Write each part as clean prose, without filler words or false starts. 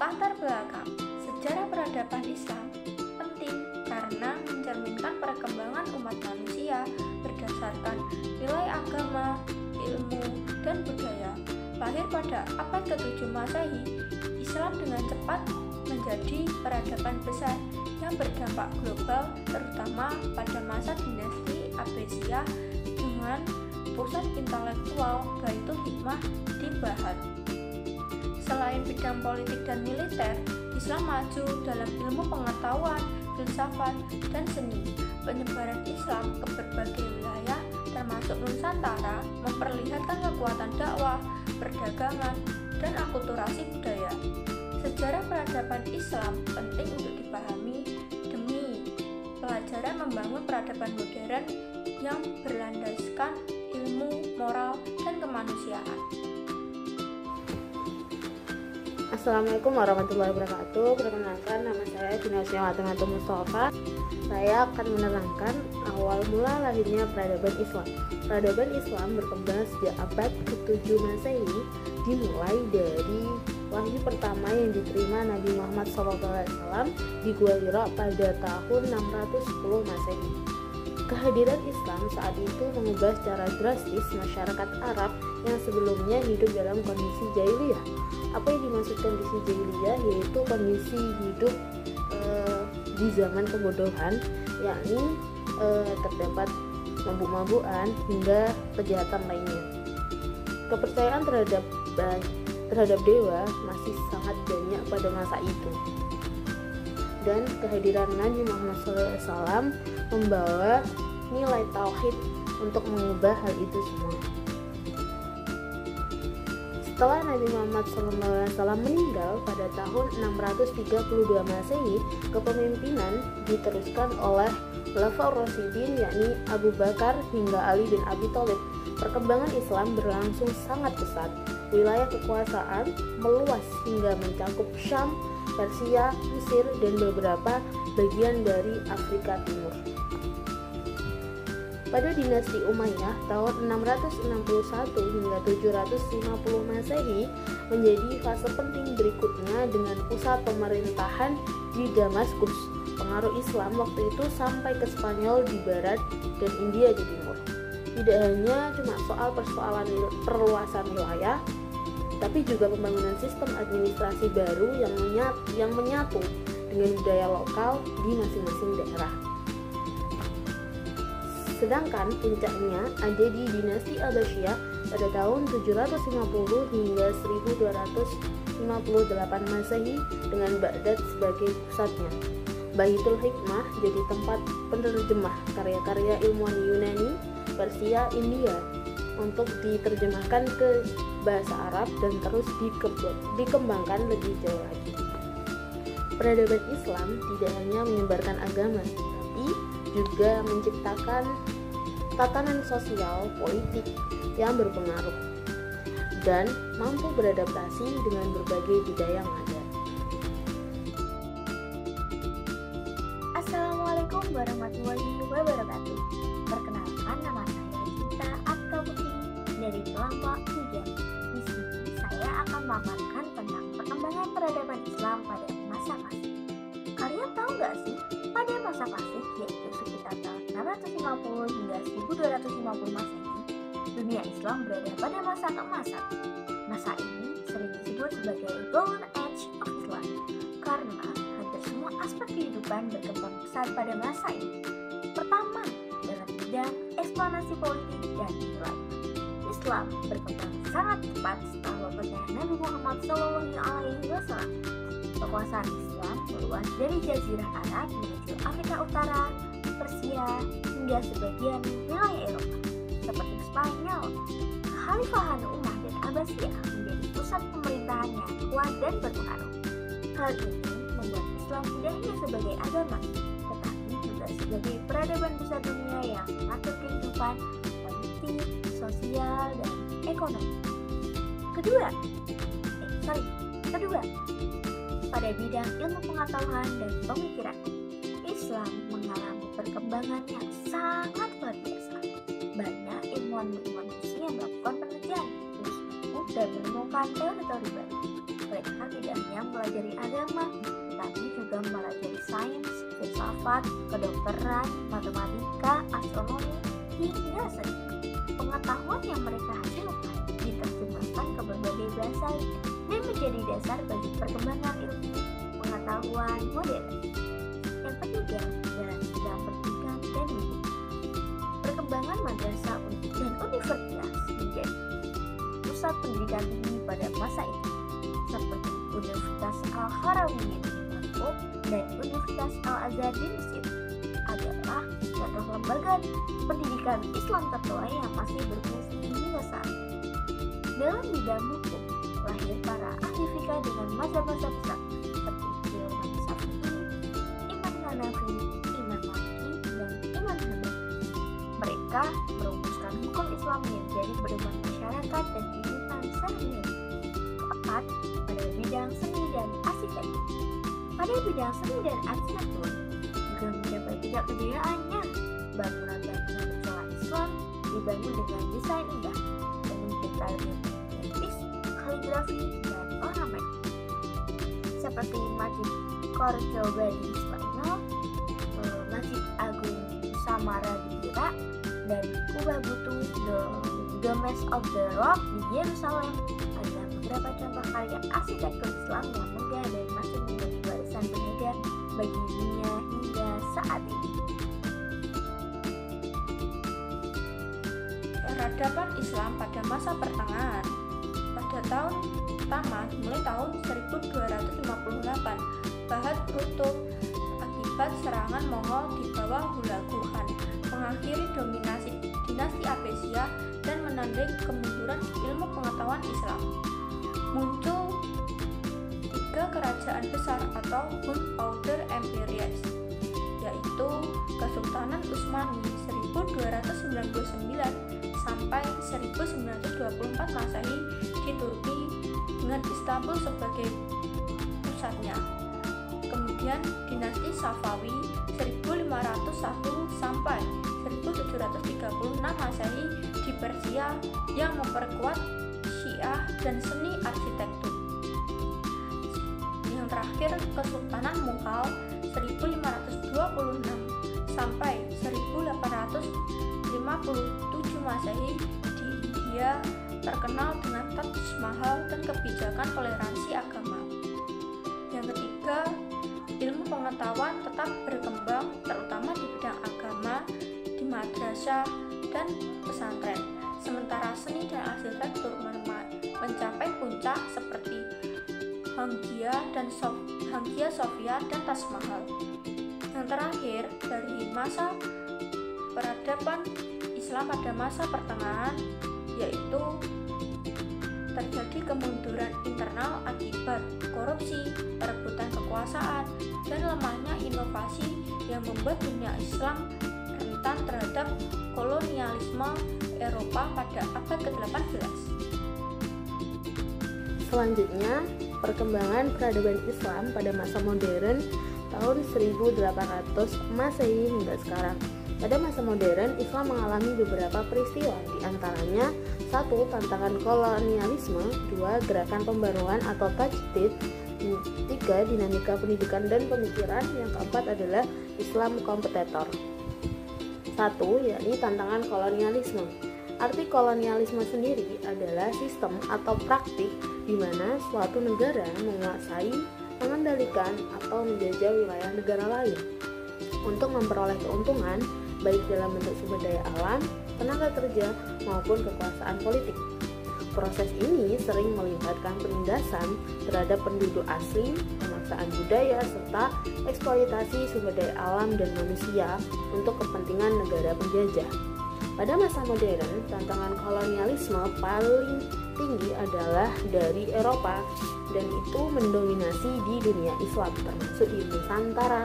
Latar belakang sejarah peradaban Islam penting karena mencerminkan perkembangan umat manusia berdasarkan nilai agama, ilmu, dan budaya. Lahir pada abad ke-7 Masehi, Islam dengan cepat menjadi peradaban besar yang berdampak global, terutama pada masa dinasti Abbasiyah dengan pusat intelektual Baitul Hikmah di Bahad. Selain bidang politik dan militer, Islam maju dalam ilmu pengetahuan, filsafat, dan seni. Penyebaran Islam ke berbagai wilayah, termasuk Nusantara, memperlihatkan kekuatan dakwah, perdagangan, dan akulturasi budaya. Sejarah peradaban Islam penting untuk dipahami demi pelajaran membangun peradaban modern yang berlandaskan ilmu, moral, dan kemanusiaan. Assalamualaikum warahmatullahi wabarakatuh. Perkenalkan, nama saya Dinasia Matung Mustafa. Saya akan menerangkan awal mula lahirnya peradaban Islam. Peradaban Islam berkembang sejak abad ke-7 Masehi, dimulai dari wahyu pertama yang diterima Nabi Muhammad SAW di Gua Hira pada tahun 610 Masehi. Kehadiran Islam saat itu mengubah secara drastis masyarakat Arab yang sebelumnya hidup dalam kondisi jahiliyah. Apa yang dimaksud kondisi jahiliyah? Yaitu kondisi hidup di zaman kebodohan, yakni terdapat mabuk-mabukan hingga kejahatan lainnya. Kepercayaan terhadap dewa masih sangat banyak pada masa itu. Dan kehadiran Nabi Muhammad SAW membawa nilai tauhid untuk mengubah hal itu semua. Setelah Nabi Muhammad SAW meninggal pada tahun 632 Masehi, kepemimpinan diteruskan oleh Khulafaur Rasyidin, yakni Abu Bakar hingga Ali bin Abi Thalib. Perkembangan Islam berlangsung sangat pesat. Wilayah kekuasaan meluas hingga mencakup Syam, Persia, Mesir, dan beberapa bagian dari Afrika Timur. Pada dinasti Umayyah tahun 661 hingga 750 Masehi menjadi fase penting berikutnya dengan pusat pemerintahan di Damaskus. Pengaruh Islam waktu itu sampai ke Spanyol di barat dan India di timur. Tidak hanya cuma soal persoalan perluasan wilayah, tapi juga pembangunan sistem administrasi baru yang menyatu dengan budaya lokal di masing-masing daerah. Sedangkan puncaknya ada di dinasti Abbasiyah pada tahun 750 hingga 1258 Masehi dengan Baghdad sebagai pusatnya. Baitul Hikmah jadi tempat penerjemah karya-karya ilmuwan Yunani, Persia, India untuk diterjemahkan ke bahasa Arab dan terus dikembangkan lebih jauh lagi. Peradaban Islam tidak hanya menyebarkan agama, tapi juga menciptakan tatanan sosial politik yang berpengaruh dan mampu beradaptasi dengan berbagai budaya yang ada. Assalamualaikum warahmatullahi wabarakatuh. Perkenalkan, nama saya Cinta Atka Putri dari kelompok 3. Di sini saya akan memaparkan tentang perkembangan peradaban Islam pada masa Pasik. Kalian tahu nggak sih, pada masa Pasik, yaitu sekitar tahun 650 hingga 1250 Masehi, dunia Islam berada pada masa keemasan. Masa ini sering disebut sebagai Golden Age of Islam karena hampir semua aspek kehidupan berkembang pesat pada masa ini. Pertama, dalam bidang ekspansi politik dan nilai. Islam berkembang sangat cepat setelah wafatnya Nabi Muhammad SAW. Kekuasaan Islam meluas dari Jazirah Arab menuju Afrika Utara, Persia, hingga sebagian wilayah Eropa, seperti Spanyol. Kekhalifahan Umayyah dan Abbasiyah menjadi pusat pemerintahan yang kuat dan berpengaruh. Hal ini membuat Islam tidak hanya sebagai agama, tetapi juga sebagai peradaban besar dunia yang mengatur kehidupan politik, sosial, dan ekonomi. Kedua, pada bidang ilmu pengetahuan dan pemikiran, Islam mengalami perkembangan yang sangat luar biasa. Banyak ilmuwan Muslim yang melakukan penelitian, dan menemukan teori-teori baru. mereka tidak hanya mempelajari agama, tetapi juga mempelajari sains, filsafat, kedokteran, matematika, astronomi, hingga seni. Pengetahuan yang mereka hasilkan diterjemahkan ke berbagai bahasa dan menjadi dasar bagi perkembangan ilmu pengetahuan modern. Yang ketiga adalah bidang pendidikan dan hukum. Perkembangan madrasah dan universitas menjadi pusat pendidikan tinggi pada masa itu, seperti Universitas Al-Harawiyin di Maroko dan Universitas Al-Azhar di Mesir, adalah contoh lembaga pendidikan Islam tertua yang masih berfungsi hingga saat ini. Dalam bidang hukum, lahir para ahli fikih dengan mazhab-mazhab besar seperti Imam Syafi'i, Imam Hanafi, Imam Maliki, dan Imam Hambali. Mereka merumuskan hukum Islam yang menjadi pedoman masyarakat dan kehidupan sehari-hari. Keempat, pada bidang seni dan arsitektur. Pada bidang seni dan arsitektur juga mencapai tingkat kejayaannya. Bangunan-bangunan bercela Islam dibangun dengan desain indah, penuh detail grafis, kaligrafi, dan ornamen. Seperti Masjid Cordoba di Spanyol, Masjid Agung Samara di Irak, dan Kubah Butu The Domes of the Rock di Yerusalem adalah beberapa contoh karya arsitektur Islam yang megah dan masih menjadi warisan berharga bagi dunia hingga saat ini. Peradaban Islam pada masa pertengahan. Pada tahun pertama, mulai tahun 1258, Bahat runtuh akibat serangan Mongol di bawah Hulagu Khan, mengakhiri dominasi dinasti Abbasiyah dan menandai kemunduran ilmu pengetahuan Islam. Muncul 3 kerajaan besar atau Gunpowder Empires, yaitu Kesultanan Utsmani 1299 sampai 1924 Masehi di Turki dengan Istanbul sebagai pusatnya. Kemudian dinasti Safawi 1501 sampai 1736 Masehi di Persia yang memperkuat Syiah dan seni arsitektur. Yang terakhir Kesultanan Mughal 1526 sampai 1857 Masehi di India, terkenal dengan Taj Mahal dan kebijakan toleransi agama. Yang ketiga, ilmu pengetahuan tetap berkembang terutama di bidang agama, di madrasah dan pesantren. Sementara seni dan arsitektur mencapai puncak seperti Hagia Sophia dan Taj Mahal. Yang terakhir, dari masa peradaban Islam pada masa pertengahan, yaitu terjadi kemunduran internal akibat korupsi, perebutan kekuasaan, dan lemahnya inovasi yang membuat dunia Islam rentan terhadap kolonialisme Eropa pada abad ke-18. Selanjutnya, perkembangan peradaban Islam pada masa modern tahun 1800 Masehi hingga sekarang. Pada masa modern, Islam mengalami beberapa peristiwa, di antaranya 1. Tantangan kolonialisme, 2. Gerakan pembaruan atau tajdid, 3. Dinamika pendidikan dan pemikiran, yang keempat adalah Islam kompetitor. 1. Yakni tantangan kolonialisme. Arti kolonialisme sendiri adalah sistem atau praktik di mana suatu negara menguasai, mengendalikan, atau menjajah wilayah negara lain untuk memperoleh keuntungan baik dalam bentuk sumber daya alam, tenaga kerja, maupun kekuasaan politik. Proses ini sering melibatkan penindasan terhadap penduduk asli, pemaksaan budaya, serta eksploitasi sumber daya alam dan manusia untuk kepentingan negara penjajah. Pada masa modern, tantangan kolonialisme paling tinggi adalah dari Eropa, dan itu mendominasi di dunia Islam, termasuk di Nusantara.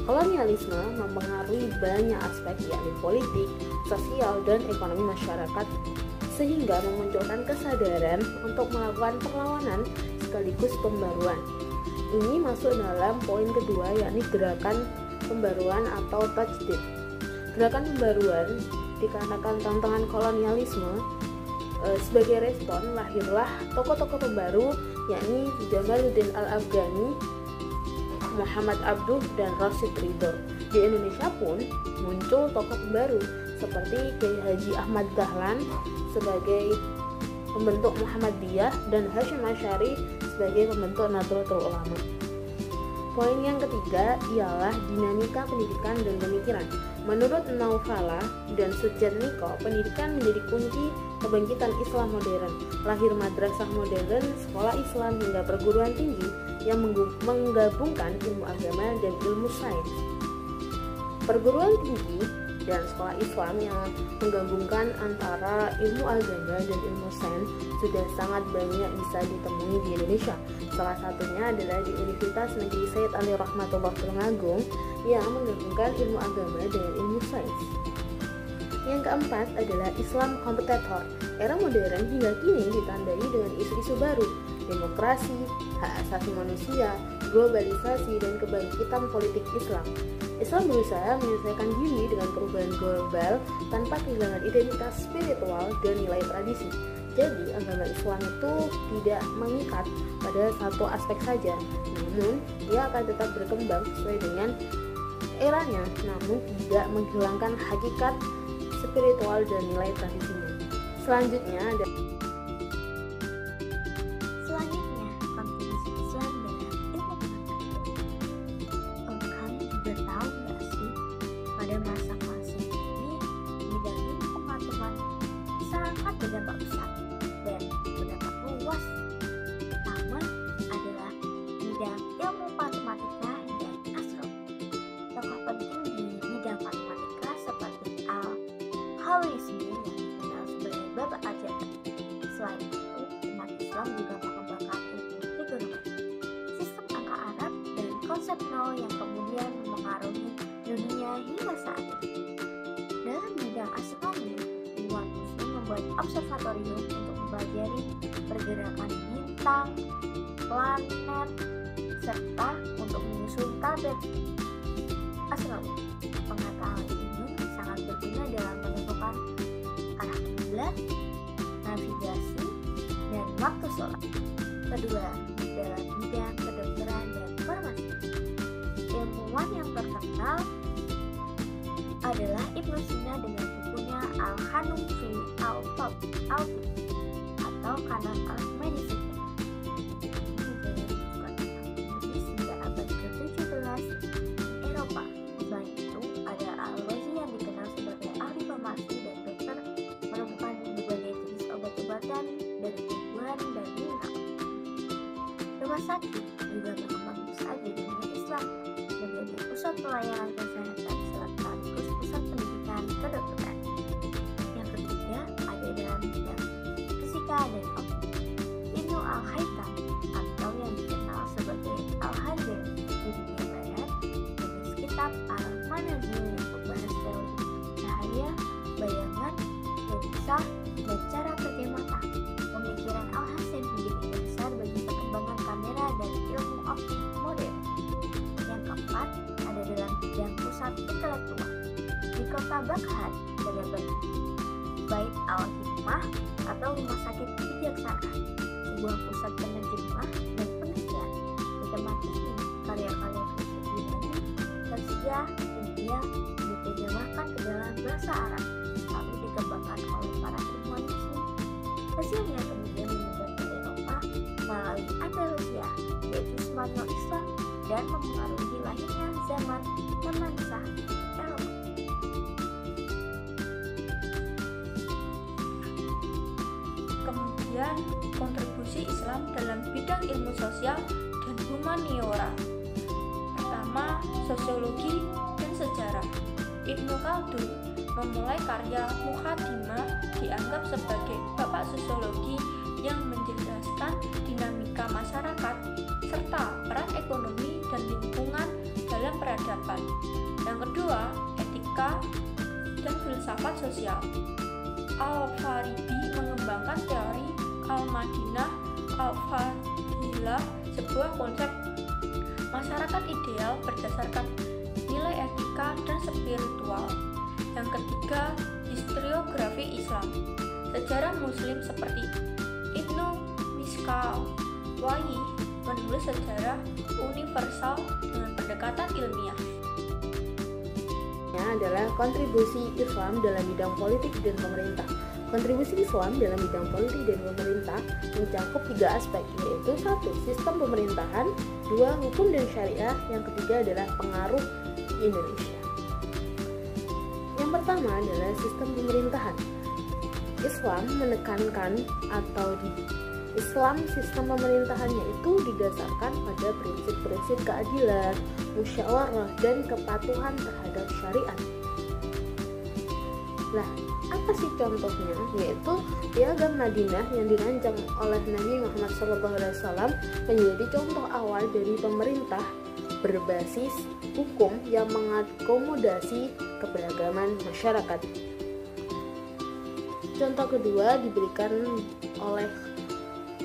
Kolonialisme mempengaruhi banyak aspek, yakni politik, sosial, dan ekonomi masyarakat, sehingga memunculkan kesadaran untuk melakukan perlawanan sekaligus pembaruan. Ini masuk dalam poin kedua, yakni gerakan pembaruan atau tajdid. Gerakan pembaruan dikarenakan tantangan kolonialisme Sebagai respon lahirlah tokoh-tokoh pembaru, yakni Jamaluddin Al-Afghani, Muhammad Abduh, dan Rashid Ridho. Di Indonesia pun muncul tokoh pembaru seperti Kiai Haji Ahmad Dahlan sebagai pembentuk Muhammadiyah dan Hasyim Asy'ari sebagai pembentuk Nahdlatul Ulama. Poin yang ketiga ialah dinamika pendidikan dan pemikiran. Menurut Naufala dan Sujatmiko, pendidikan menjadi kunci kebangkitan Islam modern. Lahir madrasah modern, sekolah Islam hingga perguruan tinggi yang menggabungkan ilmu agama dan ilmu sains. Perguruan tinggi dan sekolah Islam yang menggabungkan antara ilmu agama dan ilmu sains sudah sangat banyak bisa ditemui di Indonesia. Salah satunya adalah di Universitas Negeri Said Ali Rahmatullah Tulungagung yang menggabungkan ilmu agama dengan ilmu sains. Yang keempat adalah Islam kompetitor. Era modern hingga kini ditandai dengan isu-isu baru, demokrasi, hak asasi manusia, globalisasi, dan kebangkitan politik Islam. Islam berusaha menyelesaikan diri dengan perubahan global tanpa kehilangan identitas spiritual dan nilai tradisi. Jadi, agama Islam itu tidak mengikat pada satu aspek saja, namun ia akan tetap berkembang sesuai dengan eranya, namun tidak menghilangkan hakikat spiritual dan nilai tradisinya. Selanjutnya ada kontribusi Islam dalam ilmu pengetahuan. Kalian juga tahu nggak sih, pada masa-masa ini bidang ilmu pengetahuan sangat berdampak besar dan berdampak luas. Pertama adalah bidang ilmu matematika dan astronomi. Tokoh penting di bidang matematika seperti Al-Khwarizmi yang dikenal sebagai Bapak Aljabar. Selain itu, umat Islam juga mengembangkan ilmu trigonometri, sistem angka Arab, dan konsep nol yang kemudian memengaruhi dunia hingga saat ini. Dalam bidang astronomi, umat Muslim membuat observatorium untuk mempelajari pergerakan bintang, planet, serta untuk menyusun tabel astronomi. Pengetahuan ini sangat berguna dalam menentukan arah kiblat, navigasi, dan waktu sholat. Kedua, dalam bidang kedokteran dan farmasi, ilmuwan yang terkenal adalah Ibnu Sina dengan bukunya Al-Hanum fi al-Tib atau Kanon al-Medicine. Hingga abad ke-17 Eropa. Selain itu, ada Al-Razi yang dikenal sebagai ahli farmasi dan dokter, menemukan berbagai jenis obat-obatan dari tumbuhan dan mineral. Rumah sakit juga berkembang besar di dunia Islam, menjadi pusat pelayanan kesehatan sekaligus pusat pendidikan kedokteran. Yang ketiga ada dalam bidang fisika dan optik. Ibnu Al-Haytham atau yang dikenal sebagai Al-Hazim di dunia barat menulis kitab Al-Manazil yang membahas teori cahaya, bayangan, lensa, dan cara kerja mata. Pemikiran Al-Hazim menjadi dasar bagi perkembangan kamera dan ilmu optik modern. Yang keempat ada dalam bidang pusat intelektual. Di kota Baghdad terdapat Bait Al-Hikmah atau rumah sakit kebijaksanaan, sebuah pusat penerjemah dan penelitian. Di tempat ini karya-karya filsuf Yunani, Persia, India diterjemahkan ke dalam bahasa Arab lalu dikembangkan oleh para ilmuwan Muslim. Hasilnya kemudian menyebar ke Eropa melalui Andalusia, yaitu Semarang Islam, dan mempengaruhi lahirnya zaman Romansah Eropa. Kemudian kontribusi Islam dalam bidang ilmu sosial dan humaniora. Pertama, sosiologi dan sejarah. Ibnu Khaldun memulai karya Muqaddimah dianggap sebagai bapak sosiologi yang menjelaskan dinamika masyarakat serta peran ekonomi dan lingkungan dalam peradaban. Yang kedua, etika dan filsafat sosial. Al-Farabi mengembangkan teori Al-Madinah Al-Fadilah, sebuah konsep masyarakat ideal berdasarkan nilai etika dan spiritual. Yang ketiga, historiografi Islam. sejarah Muslim seperti Ibnu Miskawayh menulis sejarah universal dengan pendekatan ilmiah. Adalah kontribusi Islam dalam bidang politik dan pemerintah. Kontribusi Islam dalam bidang politik dan pemerintah mencakup 3 aspek, yaitu 1. Sistem pemerintahan, 2. Hukum dan syariah, yang ketiga adalah pengaruh di Indonesia. Yang pertama adalah sistem pemerintahan. Islam menekankan atau di Islam sistem pemerintahannya itu didasarkan pada prinsip-prinsip keadilan, musyawarah, dan kepatuhan terhadap syariat. Nah, apa sih contohnya? Yaitu Piagam Madinah yang dirancang oleh Nabi Muhammad SAW menjadi contoh awal dari pemerintah berbasis hukum yang mengakomodasi keberagaman masyarakat. Contoh kedua diberikan oleh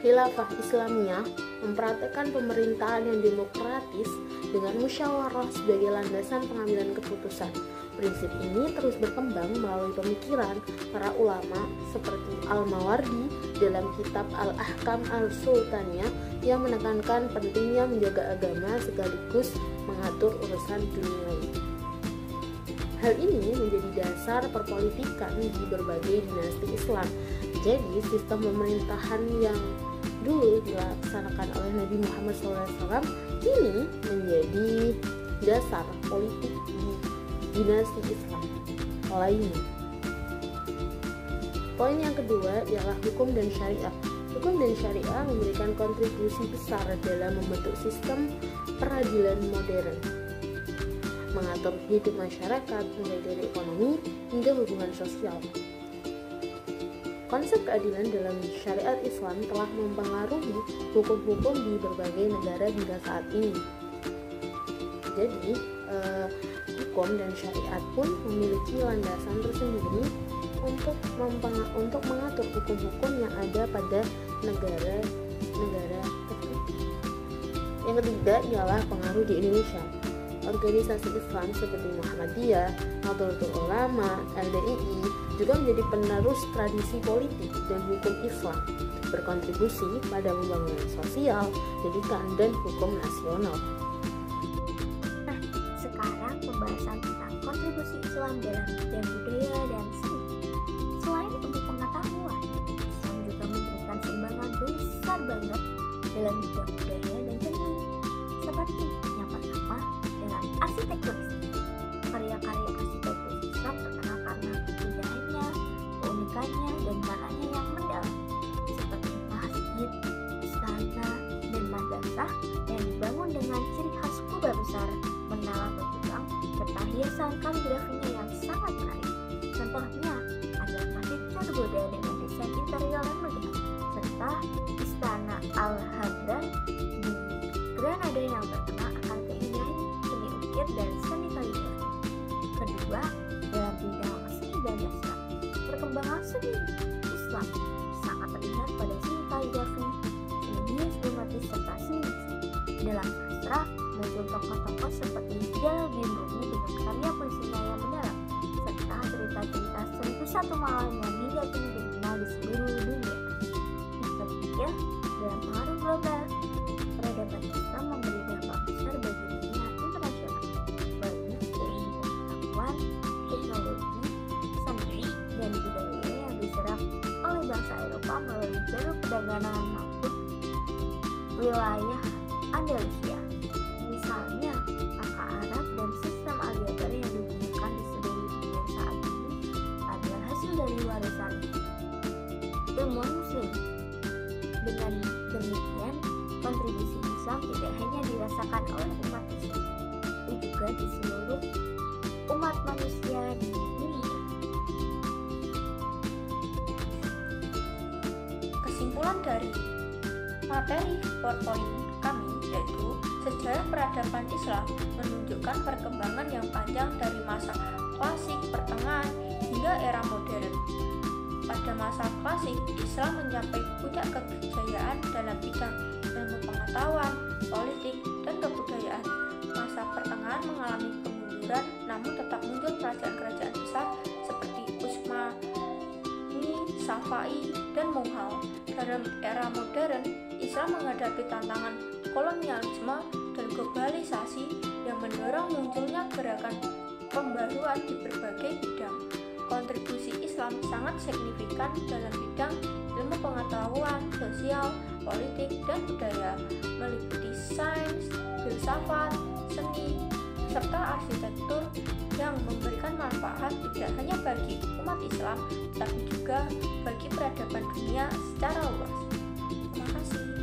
Khilafah Islamiyah, mempraktikkan pemerintahan yang demokratis dengan musyawarah sebagai landasan pengambilan keputusan. Prinsip ini terus berkembang melalui pemikiran para ulama seperti Al-Mawardi dalam kitab Al-Ahkam Al-Sultaniyah yang menekankan pentingnya menjaga agama sekaligus mengatur urusan duniawi. Hal ini menjadi dasar perpolitikan di berbagai dinasti Islam. Jadi, sistem pemerintahan yang dulu dilaksanakan oleh Nabi Muhammad SAW kini menjadi dasar politik di dinasti Islam lainnya. Poin yang kedua ialah hukum dan syariah. Hukum dan syariah memberikan kontribusi besar dalam membentuk sistem peradilan modern, mengatur hidup masyarakat mulai dari ekonomi hingga hubungan sosial. Konsep keadilan dalam syariat Islam telah mempengaruhi hukum-hukum di berbagai negara hingga saat ini. Jadi, hukum dan syariat pun memiliki landasan tersendiri untuk mengatur hukum-hukum yang ada pada negara-negara tertentu. Yang ketiga ialah pengaruh di Indonesia. Organisasi Islam seperti Muhammadiyah, Nahdlatul Ulama, LDII juga menjadi penerus tradisi politik dan hukum Islam, berkontribusi pada pembangunan sosial, pendidikan, dan hukum nasional. Nah, sekarang pembahasan tentang kontribusi Islam dalam bidang budaya dan seni. Selain untuk pengetahuan, Islam juga memberikan sumbangan besar banget dalam bidang budaya dan seni, seperti yang pertama dengan arsitektur. Karya-karya arsitektur Islam terkenal karena keindahannya, keunikannya, dan maknanya yang mendalam, seperti masjid, istana, dan madrasah yang dibangun dengan ciri khas kubah besar, menara bergelang, serta hiasan kaligrafinya yang sangat menarik. Contohnya adalah Masjid Sargoda dengan desain interior yang megah, serta Istana Al-Hadra di Granada yang terkenal akan keindahan seni ukir dan seni kaligrafi. Kedua, dalam bidang seni dan sastra, perkembangan seni Islam sangat terlihat pada seni kaligrafi, seni hias dramatis, serta seni musik. Dalam sastra, muncul tokoh-tokoh seperti Jalaluddin Rumi dengan karya puisinya yang mendalam, serta cerita-cerita 1001 Malam yang hingga kini dikenal di seluruh dunia. Yang ketiga, dalam pengaruh global, peradaban Islam memberi dampak besar bagi dunia internasional, baik dari pengetahuan, teknologi, seni, dan budaya yang diserap oleh bangsa Eropa melalui jalur perdagangan maupun wilayah Andalusia. Misalnya, angka Arab dan sistem aljabar yang digunakan di seluruh dunia saat ini adalah hasil dari warisan ilmuwan Muslim. Dengan demikian, kontribusi Islam tidak hanya dirasakan oleh umat Islam, tapi juga di seluruh umat manusia di dunia. Kesimpulan dari materi PowerPoint kami yaitu sejarah peradaban Islam menunjukkan perkembangan yang panjang dari masa klasik, pertengahan, hingga era modern. Pada masa klasik, Islam mencapai puncak kejayaan dalam bidang ilmu pengetahuan, politik, dan kebudayaan. Masa pertengahan mengalami kemunduran, namun tetap muncul kerajaan-kerajaan besar seperti Utsmani, Syafai, dan Mughal. Dalam era modern, Islam menghadapi tantangan kolonialisme dan globalisasi yang mendorong munculnya gerakan pembaruan di berbagai bidang. Kontribusi Islam sangat signifikan dalam bidang ilmu pengetahuan, sosial, politik, dan budaya, meliputi sains, filsafat, seni, serta arsitektur yang memberikan manfaat tidak hanya bagi umat Islam, tapi juga bagi peradaban dunia secara luas. Terima kasih.